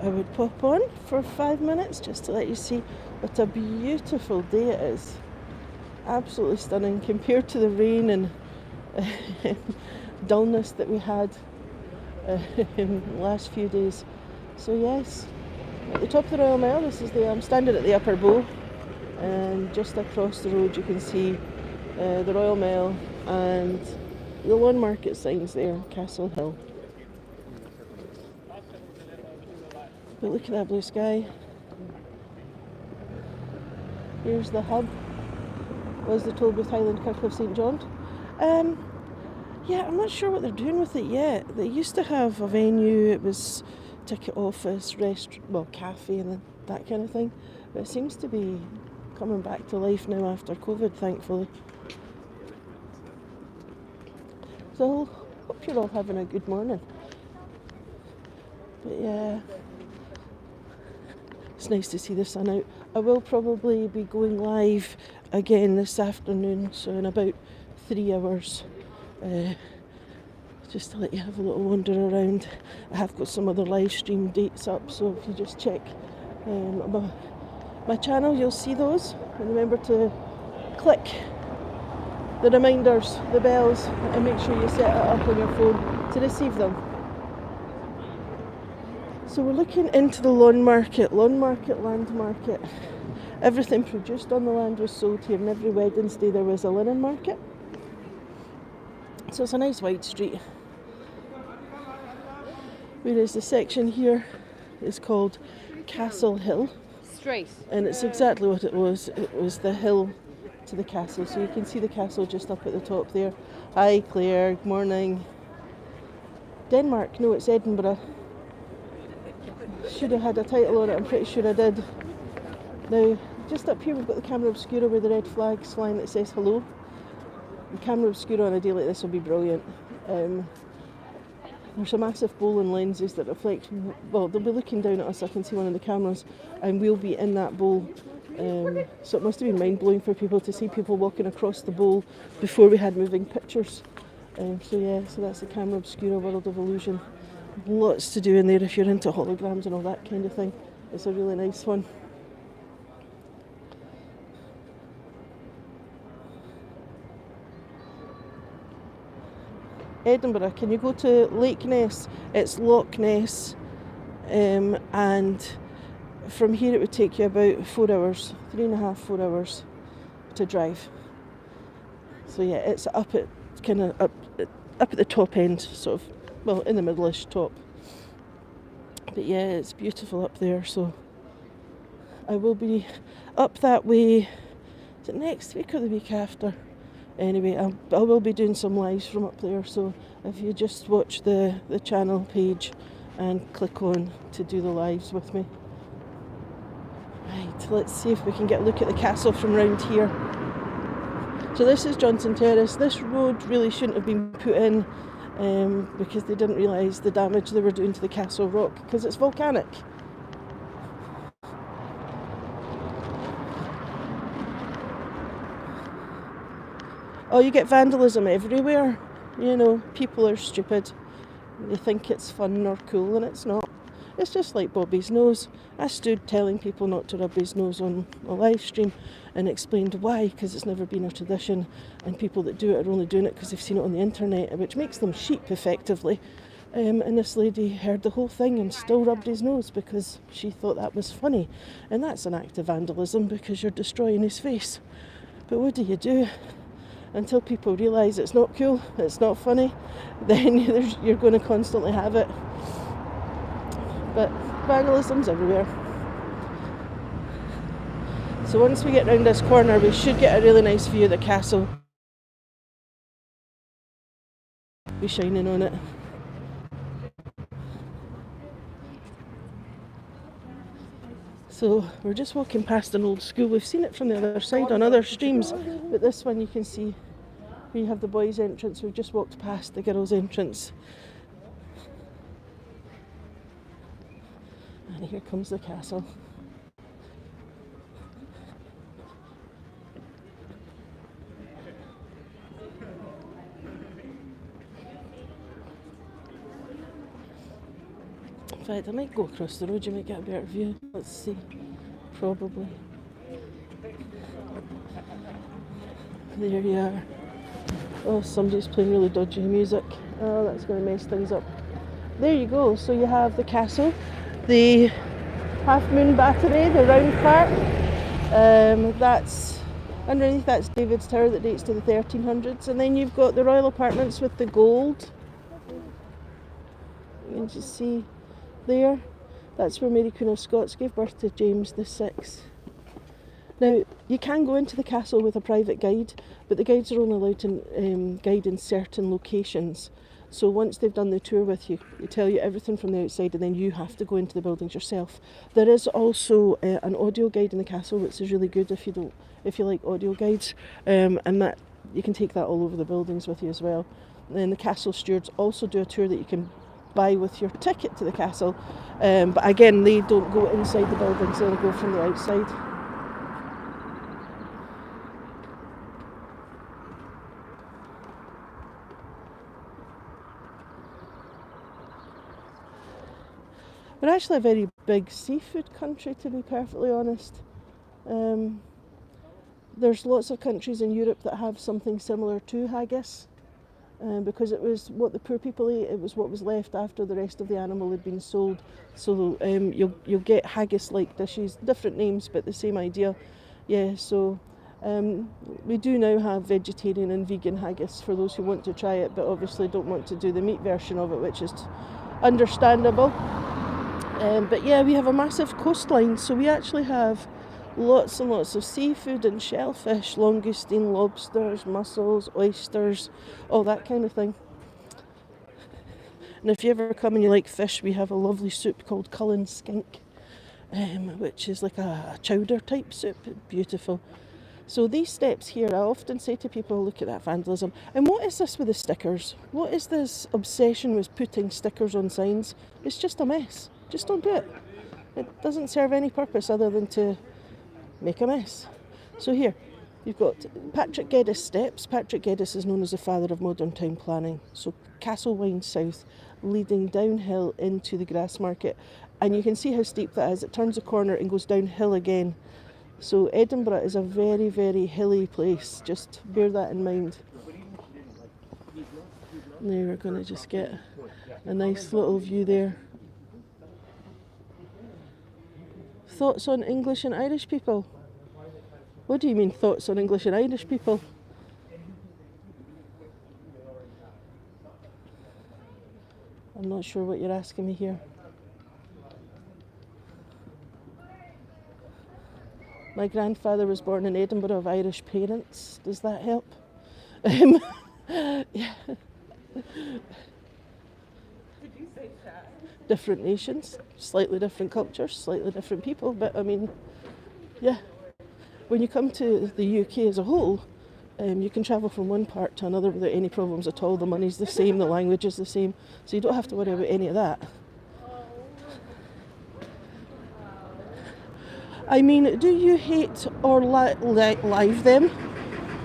I would pop on for 5 minutes just to let you see what a beautiful day it is. Absolutely stunning compared to the rain and dullness that we had in the last few days. So yes, at the top of the Royal Mile, I'm standing at the Upper Bow, and just across the road you can see the Royal Mile and the Lawn Market signs there, Castle Hill. But look at that blue sky. Here's the hub, was the Tollbooth Highland Kirk of St John. Yeah, I'm not sure what they're doing with it yet. They used to have a venue, it was ticket office, cafe and that kind of thing. But it seems to be coming back to life now after COVID, thankfully. So, hope you're all having a good morning. But yeah, it's nice to see the sun out. I will probably be going live again this afternoon, so in about 3 hours, just to let you have a little wander around. I have got some other live stream dates up, so if you just check my channel, you'll see those. And remember to click the reminders, the bells, and make sure you set it up on your phone to receive them. So we're looking into the Lawn Market, land market. Everything produced on the land was sold here, and every Wednesday there was a linen market. So it's a nice wide street. Whereas the section here is called Castle Hill. Straight. And it's exactly what it was. It was the hill to the castle. So you can see the castle just up at the top there. Hi Claire, good morning. Denmark, no, it's Edinburgh. Should have had a title on it, I'm pretty sure I did. Now, just up here we've got the camera obscura where the red flag's flying that says hello. The camera obscura on a day like this will be brilliant. There's a massive bowl and lenses that reflect, well, they'll be looking down at us, I can see one of the cameras, and we'll be in that bowl. So it must have been mind-blowing for people to see people walking across the bowl before we had moving pictures. So that's the camera obscura world of illusion. Lots to do in there if you're into holograms and all that kind of thing. It's a really nice one. Edinburgh, can you go to Lake Ness? It's Loch Ness, and from here it would take you about 4 hours, 3.5, 4 hours to drive. So yeah, it's up at the top end, sort of, well, in the middle-ish top. But yeah, it's beautiful up there, so I will be up that way. Is it next week or the week after? Anyway, I will be doing some lives from up there, so if you just watch the channel page and click on to do the lives with me. Right, let's see if we can get a look at the castle from round here. So this is Johnson Terrace. This road really shouldn't have been put in because they didn't realise the damage they were doing to the castle rock because it's volcanic. Oh, you get vandalism everywhere. You know, people are stupid. They think it's fun or cool, and it's not. It's just like Bobby's nose. I stood telling people not to rub his nose on a live stream and explained why, because it's never been a tradition, and people that do it are only doing it because they've seen it on the internet, which makes them sheep, effectively. And this lady heard the whole thing and still rubbed his nose because she thought that was funny. And that's an act of vandalism because you're destroying his face. But what do? Until people realise it's not cool, it's not funny, then you're going to constantly have it. But vandalism's everywhere. So once we get round this corner, we should get a really nice view of the castle. Be shining on it. So we're just walking past an old school. We've seen it from the other side on other streams, but this one you can see we have the boys' entrance. We've just walked past the girls' entrance. And here comes the castle. fact, I might go across the road, you might get a better view. Let's see. Probably. There you are. Oh, somebody's playing really dodgy music. Oh, that's going to mess things up. There you go. So you have the castle, the Half Moon Battery, the round part. That's underneath. That's David's Tower that dates to the 1300s, and then you've got the royal apartments with the gold. You can just see there. That's where Mary Queen of Scots gave birth to James VI. Now, you can go into the castle with a private guide, but the guides are only allowed to guide in certain locations. So once they've done the tour with you, they tell you everything from the outside, and then you have to go into the buildings yourself. There is also an audio guide in the castle, which is really good if you like audio guides, and that you can take that all over the buildings with you as well. And then the castle stewards also do a tour that you can buy with your ticket to the castle, but again, they don't go inside the buildings; they only go from the outside. We're actually a very big seafood country, to be perfectly honest. There's lots of countries in Europe that have something similar to haggis, because it was what the poor people ate. It was what was left after the rest of the animal had been sold. So you'll get haggis-like dishes, different names, but the same idea. Yeah. So we do now have vegetarian and vegan haggis for those who want to try it, but obviously don't want to do the meat version of it, which is understandable. But yeah, we have a massive coastline, so we actually have lots and lots of seafood and shellfish, langoustine, lobsters, mussels, oysters, all that kind of thing. And if you ever come and you like fish, we have a lovely soup called Cullen Skink, which is like a chowder type soup. Beautiful. So these steps here, I often say to people, look at that vandalism. And what is this with the stickers? What is this obsession with putting stickers on signs? It's just a mess. Just don't do it. It doesn't serve any purpose other than to make a mess. So here, you've got Patrick Geddes steps. Patrick Geddes is known as the father of modern town planning. So Castle Wynd South, leading downhill into the Grassmarket. And you can see how steep that is. It turns a corner and goes downhill again. So Edinburgh is a very, very hilly place. Just bear that in mind. Now we're going to just get a nice little view there. Thoughts on English and Irish people? What do you mean, thoughts on English and Irish people? I'm not sure what you're asking me here. My grandfather was born in Edinburgh of Irish parents. Does that help? Yeah. Different nations, slightly different cultures, slightly different people, but I mean, yeah. When you come to the UK as a whole, you can travel from one part to another without any problems at all. The money's the same, the language is the same, so you don't have to worry about any of that. I mean, do you hate or live them?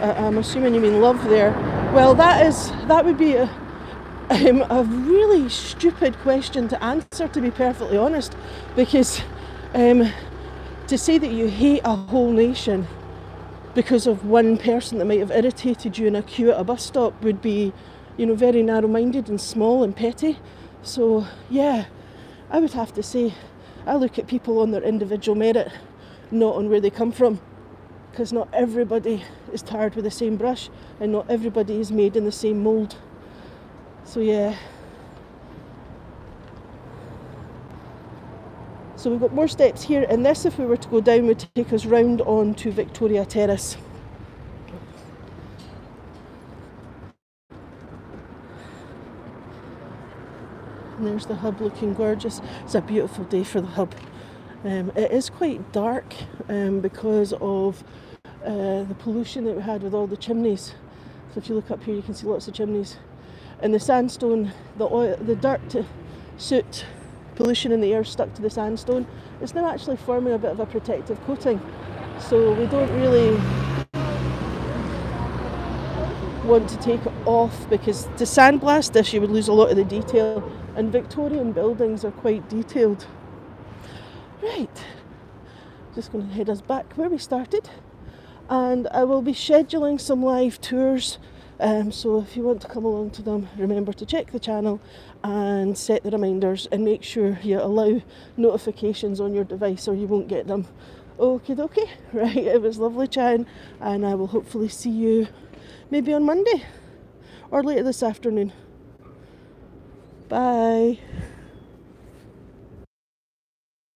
I'm assuming you mean love there. Well, that would be a really stupid question to answer, to be perfectly honest, because to say that you hate a whole nation because of one person that might have irritated you in a queue at a bus stop would be, very narrow-minded and small and petty. So yeah, I would have to say I look at people on their individual merit, not on where they come from, because not everybody is tarred with the same brush and not everybody is made in the same mould. So yeah. So we've got more steps here, and this, if we were to go down, would take us round on to Victoria Terrace. And there's the hub looking gorgeous. It's a beautiful day for the hub. It is quite dark because of the pollution that we had with all the chimneys. So if you look up here, you can see lots of chimneys. And the sandstone, the oil, the dirt soot pollution in the air stuck to the sandstone. It's now actually forming a bit of a protective coating. So we don't really want to take it off, because to sandblast this you would lose a lot of the detail. And Victorian buildings are quite detailed. Right, just going to head us back where we started, and I will be scheduling some live tours, so if you want to come along to them, remember to check the channel and set the reminders, and make sure you allow notifications on your device or you won't get them. Okie dokie. Right, it was lovely chatting, and I will hopefully see you maybe on Monday or later this afternoon. Bye.